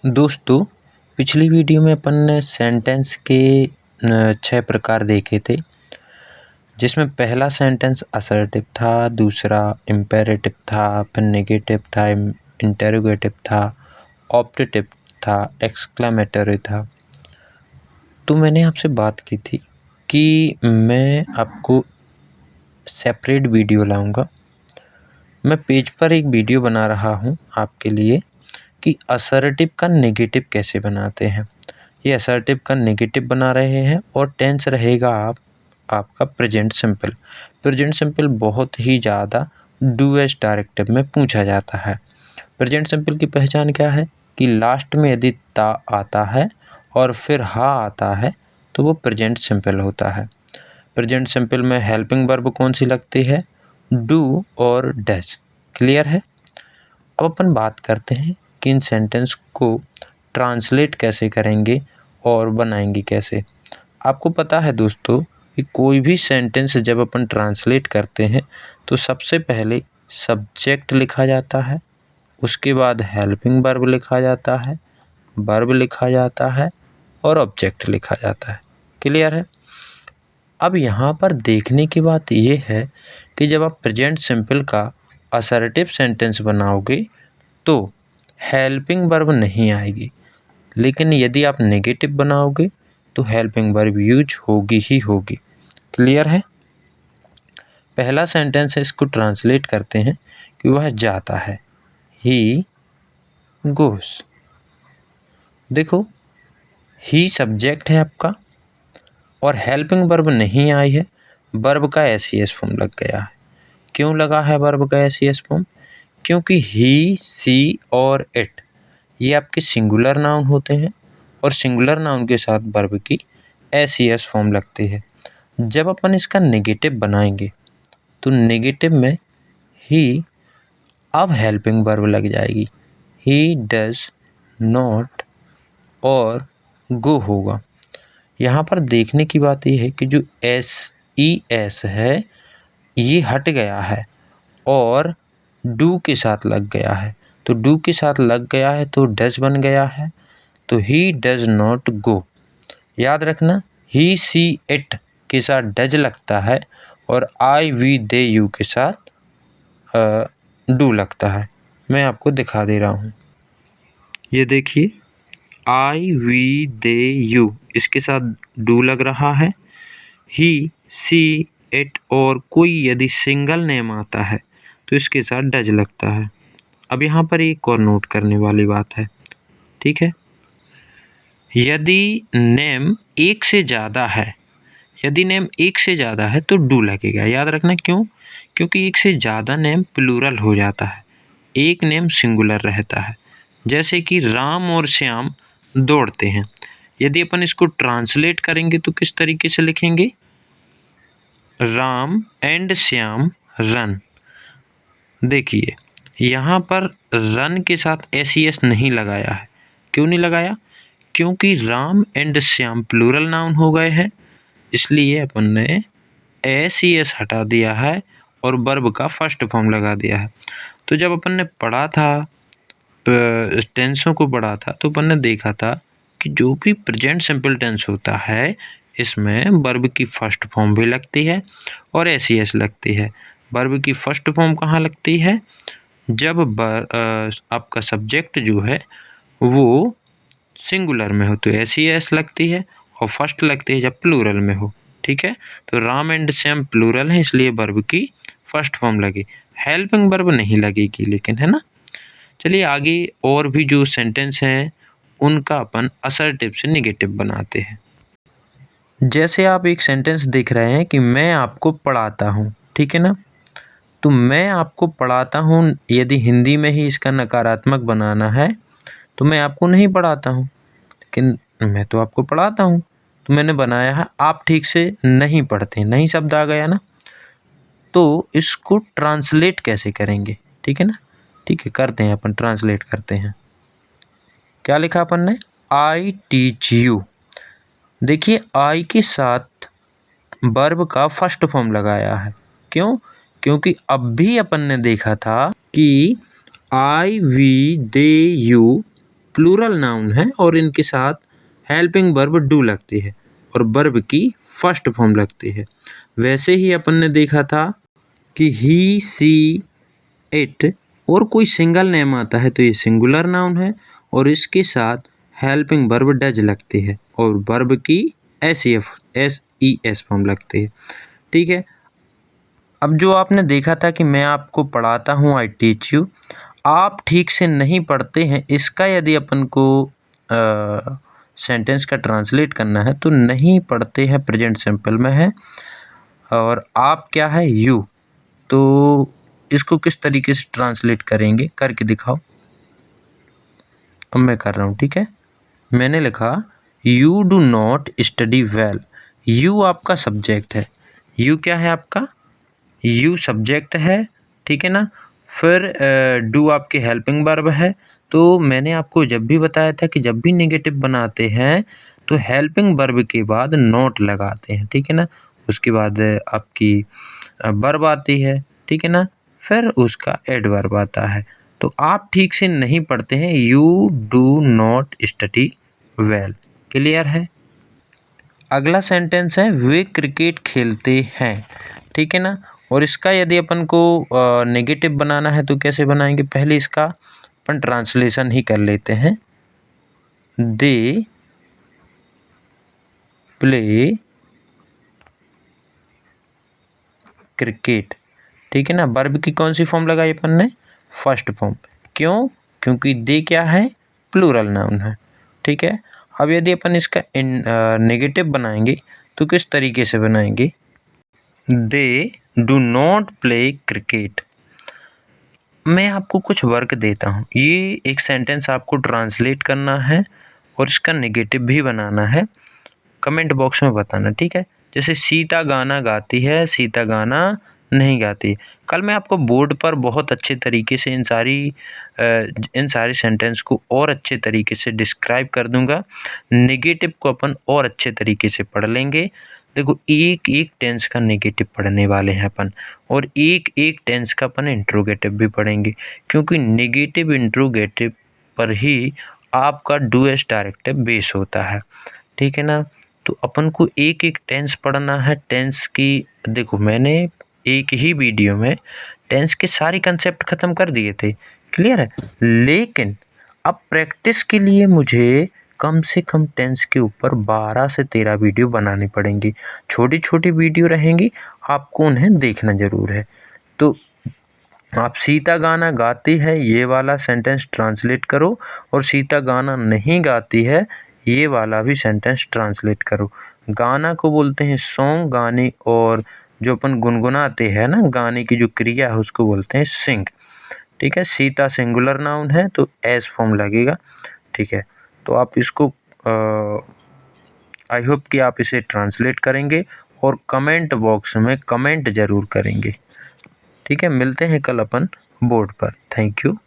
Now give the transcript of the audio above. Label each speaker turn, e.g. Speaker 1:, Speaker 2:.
Speaker 1: दोस्तों, पिछली वीडियो में अपन ने सेंटेंस के 6 प्रकार देखे थे, जिसमें पहला सेंटेंस असर्टिव था, दूसरा इम्पेरेटिव था, फिर नेगेटिव था, इंटेरोगेटिव था, ऑप्टेटिव था, एक्सक्लेमेटरी था। तो मैंने आपसे बात की थी कि मैं आपको सेपरेट वीडियो लाऊंगा। मैं पेज पर एक वीडियो बना रहा हूं आपके लिए कि असर्टिव का नेगेटिव कैसे बनाते हैं। ये असर्टिव का नेगेटिव बना रहे हैं और टेंस रहेगा आपका प्रेजेंट सिंपल। प्रेजेंट सिंपल बहुत ही ज़्यादा डू एज डायरेक्टिव में पूछा जाता है। प्रेजेंट सिंपल की पहचान क्या है कि लास्ट में यदि ता आता है और फिर हा आता है तो वो प्रेजेंट सिंपल होता है। प्रेजेंट सिंपल में हेल्पिंग वर्ब कौन सी लगती है? डू और डज। क्लियर है? अब अपन बात करते हैं कि इन सेंटेंस को ट्रांसलेट कैसे करेंगे और बनाएंगे कैसे। आपको पता है दोस्तों कि कोई भी सेंटेंस जब अपन ट्रांसलेट करते हैं तो सबसे पहले सब्जेक्ट लिखा जाता है, उसके बाद हेल्पिंग वर्ब लिखा जाता है, वर्ब लिखा जाता है और ऑब्जेक्ट लिखा जाता है। क्लियर है? अब यहाँ पर देखने की बात यह है कि जब आप प्रेजेंट सिंपल का असर्टिव सेंटेंस बनाओगे तो हेल्पिंग वर्ब नहीं आएगी, लेकिन यदि आप नेगेटिव बनाओगे तो हेल्पिंग वर्ब यूज होगी ही होगी। क्लियर है? पहला सेंटेंस है, इसको ट्रांसलेट करते हैं कि वह जाता है। ही गोस। देखो, ही सब्जेक्ट है आपका और हेल्पिंग वर्ब नहीं आई है, वर्ब का एस फॉर्म लग गया है। क्यों लगा है वर्ब का एस फॉर्म? क्योंकि ही, सी और इट ये आपके सिंगुलर नाउन होते हैं और सिंगुलर नाउन के साथ वर्ब की एस फॉर्म लगती है। जब अपन इसका नेगेटिव बनाएंगे तो नेगेटिव में ही अब हेल्पिंग वर्ब लग जाएगी। ही डज नॉट और गो होगा। यहाँ पर देखने की बात यह है कि जो एस है ये हट गया है और डू के साथ लग गया है। तो डू के साथ लग गया है तो डज बन गया है, तो ही डज नॉट गो। याद रखना, ही, सी, इट के साथ डज लगता है और आई, वी, दे, यू के साथ डू लगता है। मैं आपको दिखा दे रहा हूँ, ये देखिए, आई, वी, दे, यू इसके साथ डू लग रहा है। ही, सी, इट और कोई यदि सिंगल नेम आता है तो इसके साथ डज लगता है। अब यहाँ पर एक और नोट करने वाली बात है, ठीक है। यदि नेम एक से ज़्यादा है, यदि नेम एक से ज़्यादा है तो डू लगेगा। याद रखना, क्यों? क्योंकि एक से ज़्यादा नेम प्लूरल हो जाता है, एक नेम सिंगुलर रहता है। जैसे कि राम और श्याम दौड़ते हैं। यदि अपन इसको ट्रांसलेट करेंगे तो किस तरीके से लिखेंगे? Ram and Shyam run. देखिए, यहाँ पर रन के साथ एस नहीं लगाया है। क्यों नहीं लगाया? क्योंकि Ram and Shyam plural noun हो गए हैं, इसलिए अपन ने एस हटा दिया है और वर्ब का फर्स्ट फॉर्म लगा दिया है। तो जब अपन ने पढ़ा था, टेंसों को पढ़ा था, तो अपन ने देखा था कि जो भी प्रेजेंट सिंपल टेंस होता है इसमें वर्ब की फर्स्ट फॉर्म भी लगती है और एस लगती है। वर्ब की फर्स्ट फॉर्म कहाँ लगती है? जब आपका सब्जेक्ट जो है वो सिंगुलर में हो तो एस लगती है और फर्स्ट लगती है जब प्लूरल में हो। ठीक है, तो राम एंड श्याम प्लूरल है, इसलिए वर्ब की फर्स्ट फॉर्म लगी, हेल्पिंग वर्ब नहीं लगेगी, लेकिन है ना। चलिए आगे और भी जो सेंटेंस हैं उनका अपन असर्टिव से नेगेटिव बनाते हैं। जैसे आप एक सेंटेंस देख रहे हैं कि मैं आपको पढ़ाता हूँ, ठीक है ना। तो मैं आपको पढ़ाता हूँ, यदि हिंदी में ही इसका नकारात्मक बनाना है तो मैं आपको नहीं पढ़ाता हूँ, लेकिन मैं तो आपको पढ़ाता हूँ। तो मैंने बनाया है आप ठीक से नहीं पढ़ते, नहीं शब्द आ गया ना। तो इसको ट्रांसलेट कैसे करेंगे, ठीक है ना। ठीक है, करते हैं अपन, ट्रांसलेट करते हैं। क्या लिखा अपन ने? I teach you. देखिए, आई के साथ वर्ब का फर्स्ट फॉर्म लगाया है। क्यों? क्योंकि अब भी अपन ने देखा था कि I, we, they, you plural noun है और इनके साथ हेल्पिंग वर्ब डू लगती है और वर्ब की फर्स्ट फॉर्म लगती है। वैसे ही अपन ने देखा था कि ही, सी, इट और कोई सिंगल नेम आता है तो ये सिंगुलर नाउन है और इसके साथ हेल्पिंग वर्ब डज लगती है और वर्ब की एस फॉर्म लगती है। ठीक है, अब जो आपने देखा था कि मैं आपको पढ़ाता हूँ, आई टीच यू, आप ठीक से नहीं पढ़ते हैं, इसका यदि अपन को सेंटेंस का ट्रांसलेट करना है तो नहीं पढ़ते हैं प्रेजेंट सिंपल में है और आप क्या है यू, तो इसको किस तरीके से ट्रांसलेट करेंगे करके दिखाओ। अब मैं कर रहा हूँ, ठीक है। मैंने लिखा you do not study well. You आपका सब्जेक्ट है, यू क्या है आपका, यू सब्जेक्ट है, ठीक है ना। फिर डू आपके हेल्पिंग वर्ब है। तो मैंने आपको जब भी बताया था कि जब भी नेगेटिव बनाते हैं तो हेल्पिंग वर्ब के बाद नॉट लगाते हैं, ठीक है ना। उसके बाद आपकी वर्ब आती है, ठीक है ना, फिर उसका एडवर्ब आता है। तो आप ठीक से नहीं पढ़ते हैं, you do not study well. Clear है। अगला सेंटेंस है वे क्रिकेट खेलते हैं, ठीक है ना। और इसका यदि अपन को नेगेटिव बनाना है तो कैसे बनाएंगे, पहले इसका अपन ट्रांसलेशन ही कर लेते हैं। दे प्ले क्रिकेट, ठीक है ना। वर्ब की कौन सी फॉर्म लगाई अपन ने, फर्स्ट फॉर्म। क्यों, क्योंकि दे क्या है, प्लूरल नाउन है, ठीक है। अब यदि अपन इसका नेगेटिव बनाएंगे तो किस तरीके से बनाएंगे, they do not play cricket. मैं आपको कुछ वर्क देता हूँ, ये एक सेंटेंस आपको ट्रांसलेट करना है और इसका नेगेटिव भी बनाना है, कमेंट बॉक्स में बताना, ठीक है। जैसे सीता गाना गाती है, सीता गाना नहीं गाती। कल मैं आपको बोर्ड पर बहुत अच्छे तरीके से इन सारी सेंटेंस को और अच्छे तरीके से डिस्क्राइब कर दूंगा। नेगेटिव को अपन और अच्छे तरीके से पढ़ लेंगे। देखो, एक एक टेंस का नेगेटिव पढ़ने वाले हैं अपन और एक एक टेंस का अपन इंट्रोगेटिव भी पढ़ेंगे, क्योंकि नेगेटिव इंट्रोगेटिव पर ही आपका डू एस डायरेक्टिव बेस होता है, ठीक है ना। तो अपन को एक एक टेंस पढ़ना है। टेंस की देखो, मैंने एक ही वीडियो में टेंस के सारे कंसेप्ट खत्म कर दिए थे, क्लियर है। लेकिन अब प्रैक्टिस के लिए मुझे कम से कम टेंस के ऊपर 12 से 13 वीडियो बनानी पड़ेंगी। छोटी छोटी वीडियो रहेंगी, आपको उन्हें देखना ज़रूर है। तो आप सीता गाना गाती है ये वाला सेंटेंस ट्रांसलेट करो और सीता गाना नहीं गाती है ये वाला भी सेंटेंस ट्रांसलेट करो। गाना को बोलते हैं सॉन्ग, गाने, और जो अपन गुनगुनाते हैं ना, गाने की जो क्रिया है उसको बोलते हैं सिंग, ठीक है। सीता सिंगुलर नाउन है तो एस फॉर्म लगेगा, ठीक है। तो आप इसको आई होप कि आप इसे ट्रांसलेट करेंगे और कमेंट बॉक्स में कमेंट ज़रूर करेंगे, ठीक है। मिलते हैं कल अपन बोर्ड पर। Thank you.